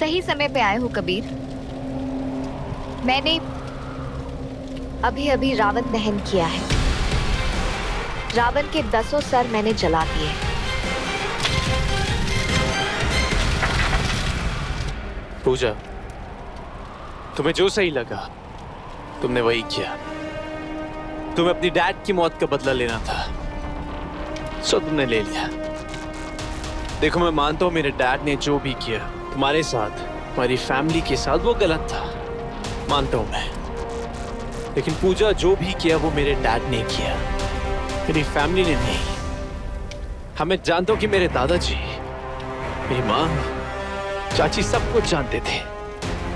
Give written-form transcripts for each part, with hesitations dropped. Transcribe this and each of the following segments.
सही समय पे आए हो कबीर। मैंने अभी अभी रावण दहन किया है। रावण के 10 सर मैंने जला दिए। पूजा, तुम्हें जो सही लगा तुमने वही किया। तुम्हें अपनी डैड की मौत का बदला लेना था, सो तुमने ले लिया। देखो, मैं मानता हूं मेरे डैड ने जो भी किया तुम्हारे साथ, तुम्हारी फैमिली के साथ, वो गलत था, मानता हूं मैं। लेकिन पूजा, जो भी किया वो मेरे डैड ने किया, मेरी फैमिली ने नहीं। हाँ, मैं जानता हूं कि मेरे दादाजी, मेरी माँ, चाची सब कुछ जानते थे,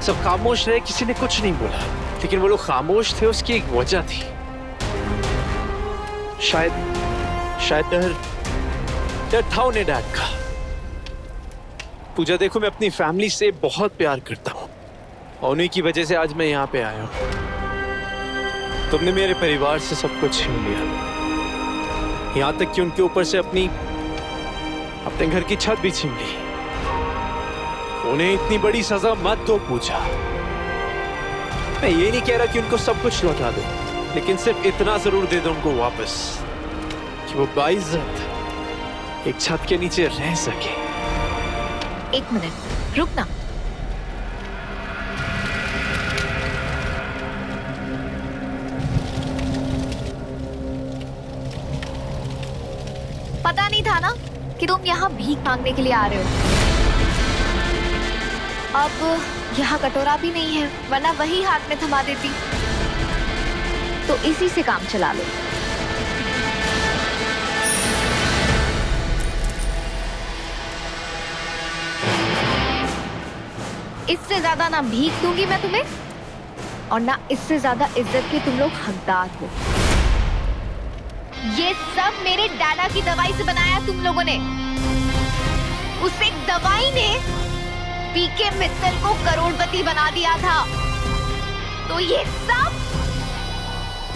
सब खामोश रहे, किसी ने कुछ नहीं बोला। लेकिन वो लोग खामोश थे, उसकी एक वजह थी। शायद डर था उन्हें डैड का। पूजा, देखो, मैं अपनी फैमिली से बहुत प्यार करता हूँ और उन्हीं की वजह से आज मैं यहाँ पे आया हूँ। तुमने मेरे परिवार से सब कुछ छीन लिया, यहाँ तक कि उनके ऊपर से अपने घर की छत भी छीन ली। उन्हें इतनी बड़ी सजा मत दो पूजा। मैं ये नहीं कह रहा कि उनको सब कुछ लौटा दो, लेकिन सिर्फ इतना जरूर दे दो उनको वापस कि वो बाइज्जत एक छत के नीचे रह सके। एक मिनट रुक ना। पता नहीं था ना कि तुम यहाँ भीख मांगने के लिए आ रहे हो। अब यहाँ कटोरा भी नहीं है, वरना वही हाथ में थमा देती। तो इसी से काम चला लो। इससे ज्यादा ना भीख दूंगी मैं तुम्हें, और ना इससे ज्यादा इज्जत के तुम लोग हकदार हो। ये सब मेरे डैडा की दवाई से बनाया तुम लोगों ने। उस एक दवाई ने पीके मित्तल को करोड़पति बना दिया था। तो ये सब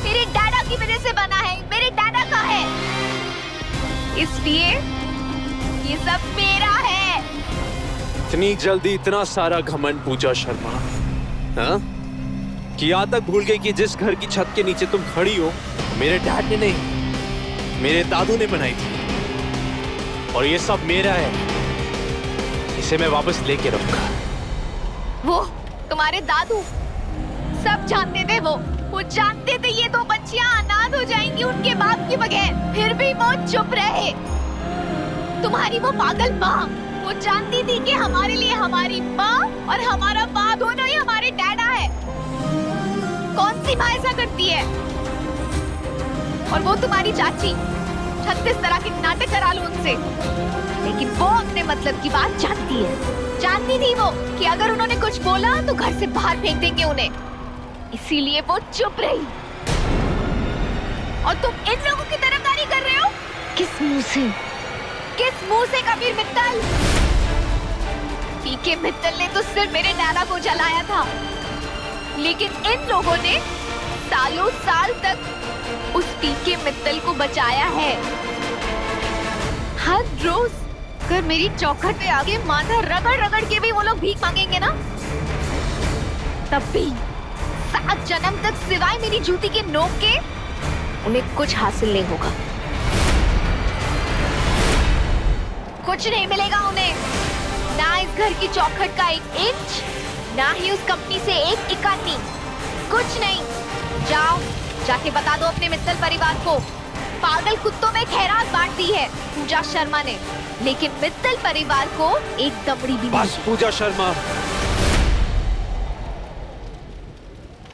मेरे डैडा की वजह से बना है, मेरे डैडा का है, इसलिए ये सब मेरा है। इतनी जल्दी इतना सारा घमंड पूजा शर्मा, हाँ? कि यहाँ तक भूल गई कि जिस घर की छत के नीचे तुम खड़ी हो मेरे डैड ने नहीं, मेरे दादू ने बनाई थी, और ये सब मेरा है। इसे मैं वापस लेके रहूंगा। वो तुम्हारे दादू सब जानते थे, वो जानते थे ये दो बच्चियां अनाथ हो जाएंगी उनके बाप के बगैर, फिर भी वो चुप रहे। तुम्हारी वो पागल माँ, वो जानती थी कि हमारे लिए हमारी माँ और हमारा बाप दोनों ही हमारे डैडा है। कौन सी माँ ऐसा करती है? और वो तुम्हारी चाची, 36 तरह के नाटक करा लो उनसे, लेकिन वो अपने मतलब की बात जानती है। जानती थी वो कि अगर उन्होंने कुछ बोला तो घर से बाहर फेंक देंगे उन्हें, इसीलिए वो चुप रही। और तुम इन लोगों की तरफदारी कर रहे हो? किस मुंह से? किस मुंह से कबीर मित्तल? पीके मित्तल ने तो सिर्फ मेरे डैडा को जलाया था, लेकिन इन लोगों ने सालों साल तक उस पीके मित्तल को बचाया है। हर रोज अगर मेरी चौखट पे आगे माथा रगड़ रगड़ के भी वो लोग भीख मांगेंगे ना, तब भी 7 जन्म तक सिवाय मेरी जूती के नोक के उन्हें कुछ हासिल नहीं होगा। कुछ नहीं मिलेगा उन्हें, ना इस घर की चौखट का 1 इंच, ना ही उस कंपनी से 1 इकानी, कुछ नहीं। जाओ, जाके बता दो अपने मित्तल परिवार को, पागल कुत्तों में खैरात बांट दी है पूजा शर्मा ने, लेकिन मित्तल परिवार को एक दमड़ी भी नहीं। बस पूजा शर्मा,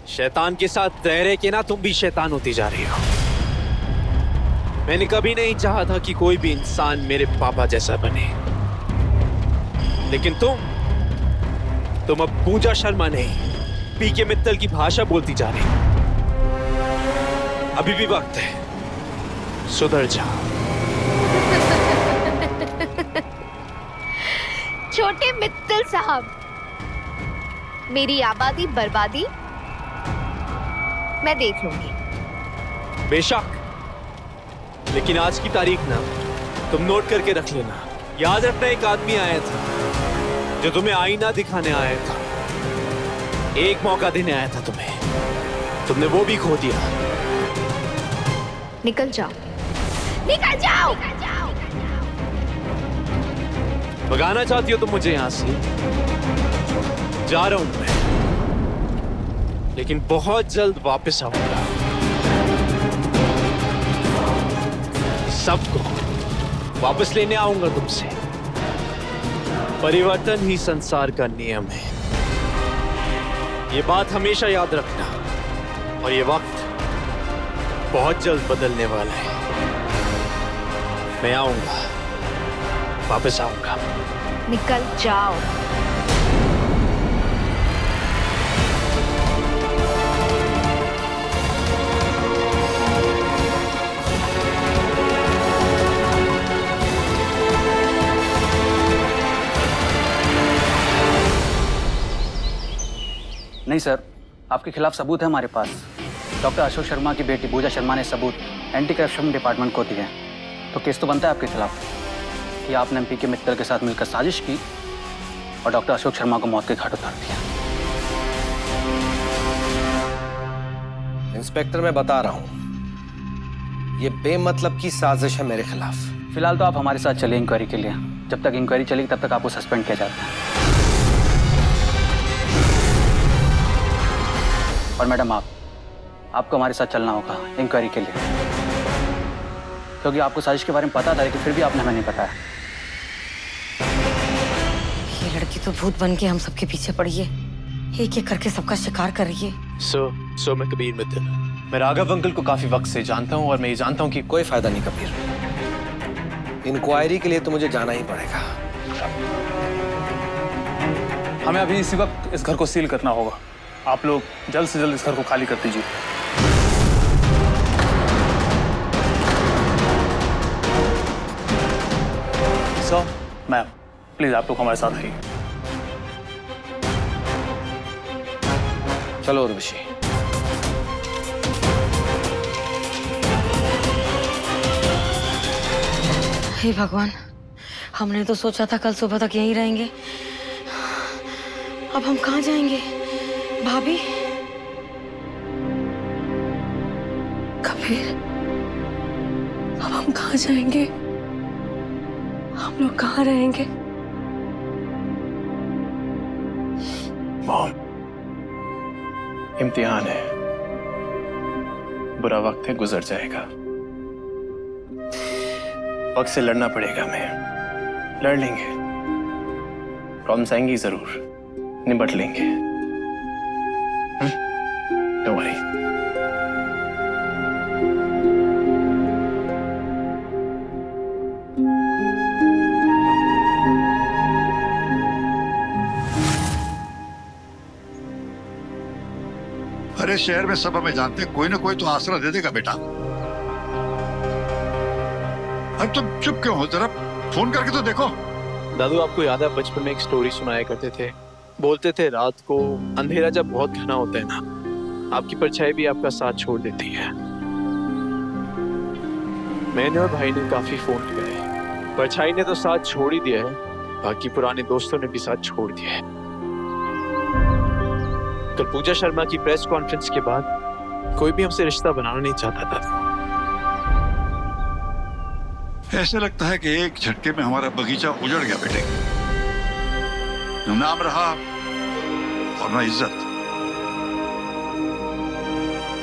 शैतान के साथ रह रहे के ना तुम भी शैतान होती जा रही हो। मैंने कभी नहीं चाहा था कि कोई भी इंसान मेरे पापा जैसा बने, लेकिन तुम अब पूजा शर्मा नहीं, पीके मित्तल की भाषा बोलती जा रही। अभी भी वक्त है, सुधर जाओ। छोटे मित्तल साहब, मेरी आबादी बर्बादी मैं देख लूंगी। बेशक, लेकिन आज की तारीख ना तुम नोट करके रख लेना। याद रखना, एक आदमी आया था जो तुम्हें आईना दिखाने आया था, एक मौका देने आया था तुम्हें, तुमने वो भी खो दिया। निकल जाओ, निकल जाओ। भगाना चाहती हो तुम मुझे यहां से? जा रहा हूं मैं, लेकिन बहुत जल्द वापस आऊंगा। सबको वापस लेने आऊंगा तुमसे। परिवर्तन ही संसार का नियम है, ये बात हमेशा याद रखना। और ये वक्त बहुत जल्द बदलने वाला है। मैं आऊंगा, वापस आऊंगा। निकल जाओ। नहीं सर, आपके खिलाफ सबूत है हमारे पास। डॉक्टर अशोक शर्मा की बेटी पूजा शर्मा ने सबूत एंटी करप्शन डिपार्टमेंट को दिए। तो केस तो बनता है आपके खिलाफ कि आपने एमपी के मित्तल के साथ मिलकर साजिश की और डॉक्टर अशोक शर्मा को मौत के घाट उतार दिया। इंस्पेक्टर, मैं बता रहा हूं, ये बेमतलब की साजिश है मेरे खिलाफ। फिलहाल तो आप हमारे साथ चलिए इंक्वायरी के लिए। जब तक इंक्वायरी चलेगी तब तक आपको सस्पेंड किया जाता है। और मैडम, आपको हमारे साथ चलना होगा इंक्वायरी के लिए, क्योंकि आपको साजिश के बारे में पता था, लेकिन फिर भी आपने हमें नहीं बताया। ये लड़की तो भूत बन के हम सबके पीछे पड़ी है, एक एक करके सबका शिकार कर रही है। सो मैं कबीर मित्तल, मैं राघव अंकल को काफी वक्त से जानता हूँ और मैं ये जानता हूँ कि कोई फायदा नहीं कबीर, इंक्वायरी के लिए तो मुझे जाना ही पड़ेगा। हमें अभी इसी वक्त इस घर को सील करना होगा। आप लोग जल्द से जल्द इस घर को खाली कर दीजिए। सर, मैम, प्लीज आप लोग हमारे साथ आइए। चलो उर्वशी। हे भगवान, हमने तो सोचा था कल सुबह तक यहीं रहेंगे। अब हम कहाँ जाएंगे? भाभी, कबीर, अब हम कहाँ जाएंगे? हम लोग कहाँ रहेंगे? मॉम, इम्तिहान है, बुरा वक्त है, गुजर जाएगा। वक्त से लड़ना पड़ेगा, हमें लड़ लेंगे। प्रॉब्लम्स आएंगी जरूर, निपट लेंगे। Don't worry. अरे शहर में सब हमें जानते हैं, कोई ना कोई तो आसरा दे देगा बेटा। अब तुम चुप क्यों हो? जरा फोन करके तो देखो। दादू, आपको याद है बचपन में एक स्टोरी सुनाया करते थे? बोलते थे रात को अंधेरा जब बहुत घना होता है ना, आपकी परछाई भी आपका साथ छोड़ देती है। मैंने और भाई ने काफी फोन किए, परछाई ने तो साथ छोड़ ही दिया है, बाकी पुराने दोस्तों ने भी साथ छोड़ दिया है। कल पूजा शर्मा की प्रेस कॉन्फ्रेंस के बाद कोई भी हमसे रिश्ता बनाना नहीं चाहता था। ऐसे लगता है कि एक झटके में हमारा बगीचा उजड़ गया बेटे। न नाम रहा और न इज्जत।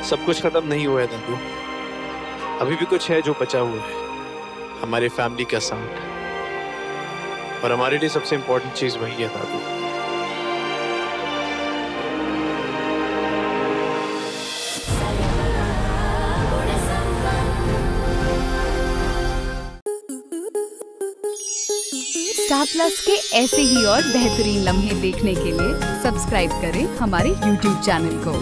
सब कुछ खत्म नहीं हुआ है दादू, अभी भी कुछ है जो बचा हुआ है, हमारे फैमिली का साथ। और हमारे लिए सबसे इंपॉर्टेंट चीज वही है दादू। स्टार प्लस के ऐसे ही और बेहतरीन लम्हे देखने के लिए सब्सक्राइब करें हमारे YouTube चैनल को।